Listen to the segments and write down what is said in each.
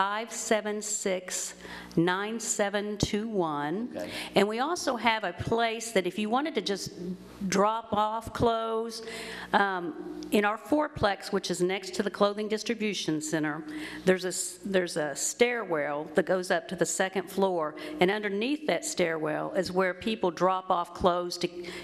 576-9721. Okay. And we also have a place that if you wanted to just drop off clothes, in our fourplex, which is next to the clothing distribution center, there's a stairwell that goes up to the second floor, and underneath that stairwell is where people drop off clothes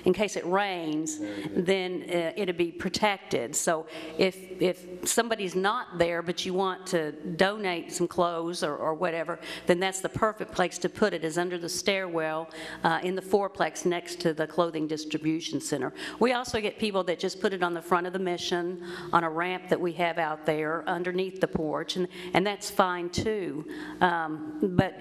in case it rains, then it'll be protected. So if somebody's not there but you want to donate some clothes or whatever, then that's the perfect place to put it, is under the stairwell in the fourplex next to the clothing distribution center. We also get people that just put it on the front of the mission on a ramp that we have out there underneath the porch, and that's fine too. But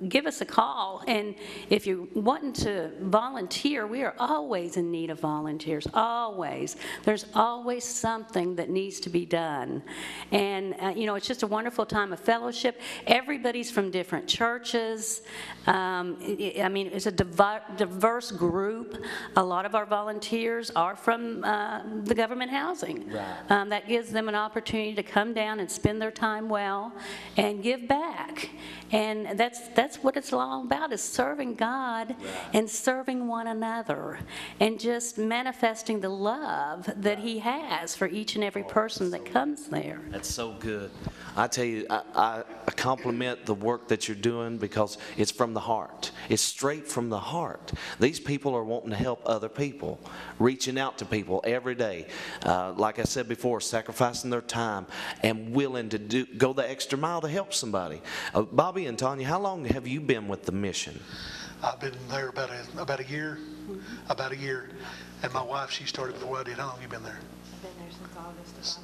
give us a call, and if you're wanting to volunteer, we are always in need of volunteers, always. There's always something that needs to be done. And you know, it's just a wonderful time of fellowship. Everybody's from different churches. I mean, it's a diverse group. A lot of our volunteers are from the government housing. Right. That gives them an opportunity to come down and spend their time well and give back. And that's what it's all about, is serving God and serving one another and just manifesting the love that He has for each and every person that comes there. That's so good. I tell you, I compliment the work that you're doing because it's from the heart. It's straight from the heart. These people are wanting to help other people, reaching out to people every day. Like I said before, sacrificing their time and willing to go the extra mile to help somebody. Bobby and Tanya, how long have you been with the mission? I've been there about a year. About a year. And my wife, she started before I did. How long have you been there? I've been there since August of last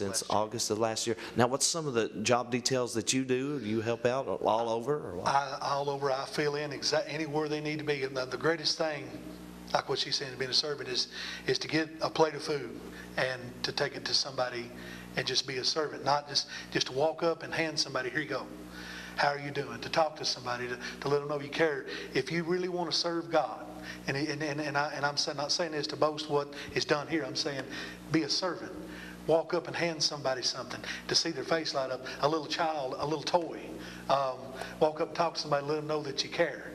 year. Since August of last year. Now, what's some of the job details that you do? Do you help out all over? Or what? All over. I fill in anywhere they need to be. And the greatest thing, like what she's saying, being a servant, is to get a plate of food and to take it to somebody and just be a servant. Not just to walk up and hand somebody, here you go. How are you doing? To talk to somebody, to let them know you care. If you really want to serve God, and I'm not saying this to boast what is done here. I'm saying be a servant. Walk up and hand somebody something, to see their face light up. A little child, a little toy. Walk up and talk to somebody, let them know that you care.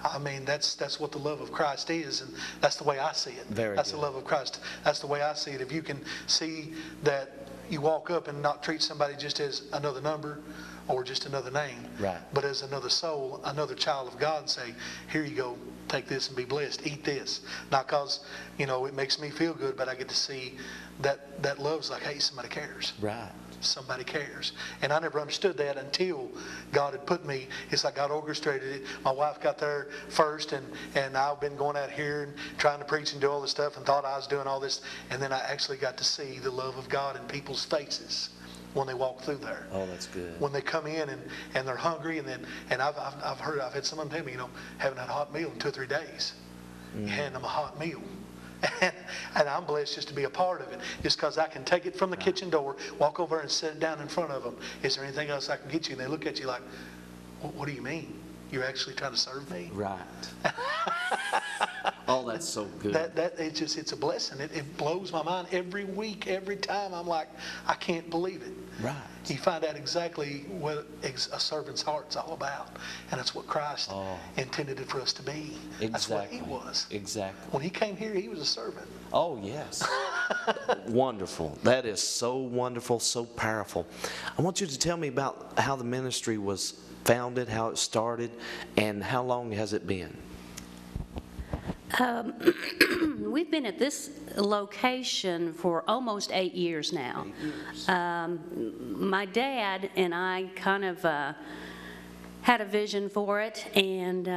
I mean, that's what the love of Christ is, and that's the way I see it. That's the love of Christ. That's the way I see it. If you can see that you walk up and not treat somebody just as another number or just another name, right, but as another soul, another child of God, and say, here you go, take this and be blessed, eat this. Not because, you know, it makes me feel good, but I get to see that love's like, hey, somebody cares. Right. Somebody cares. And I never understood that until God had put me. It's like God orchestrated it. My wife got there first, and I've been going out here and trying to preach and do all this stuff and thought I was doing all this. And then I actually got to see the love of God in people's faces when they walk through there. Oh, that's good. When they come in and they're hungry, and I've had someone tell me, you know, haven't had a hot meal in 2 or 3 days. You hand them a hot meal. And I'm blessed just to be a part of it. Just because I can take it from the kitchen door, walk over and sit down in front of them. Is there anything else I can get you? And they look at you like, what do you mean? You're actually trying to serve me? Right. Oh, that's so good. It's a blessing. It blows my mind every week, every time. I'm like, I can't believe it. Right. You find out exactly what a servant's heart's all about. And that's what Christ intended it for us to be. Exactly. That's what He was. Exactly. When He came here, He was a servant. Oh, yes. Wonderful. That is so wonderful, so powerful. I want you to tell me about how the ministry was founded, how it started, and how long has it been? We've been at this location for almost 8 years now. 8 years. My dad and I kind of had a vision for it, and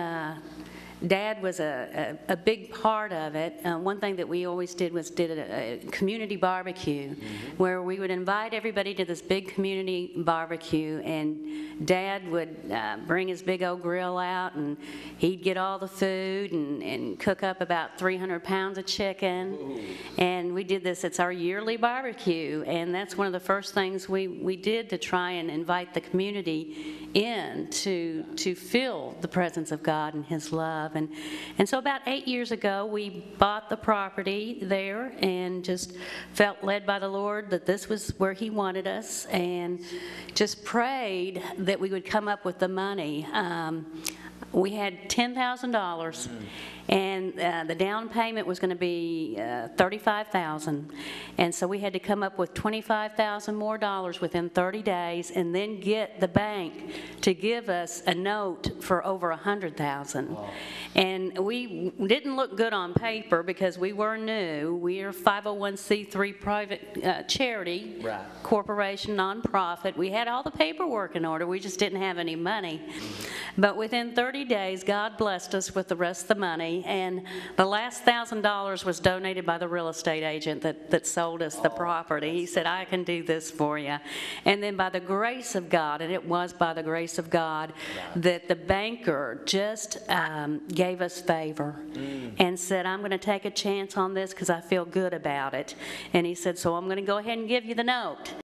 Dad was a big part of it. One thing that we always did was a community barbecue, where we would invite everybody to this big community barbecue, and Dad would bring his big old grill out, and he'd get all the food and cook up about 300 pounds of chicken. Ooh. And we did this. It's our yearly barbecue, and that's one of the first things we did to try and invite the community in to feel the presence of God and His love. And so about 8 years ago, we bought the property there and just felt led by the Lord that this was where He wanted us, and just prayed that we would come up with the money. We had $10,000, and the down payment was going to be $35,000, and so we had to come up with $25,000 more within 30 days, and then get the bank to give us a note for over $100,000. Wow. And we didn't look good on paper because we were new. We are 501c3 private charity, right, corporation, nonprofit. We had all the paperwork in order. We just didn't have any money. But within 30 days, God blessed us with the rest of the money, and the last $1,000 was donated by the real estate agent that sold us the property. He said, I can do this for you. And then by the grace of God, and it was by the grace of God, that the banker just gave us favor and said, I'm going to take a chance on this because I feel good about it. And he said, so I'm going to go ahead and give you the note.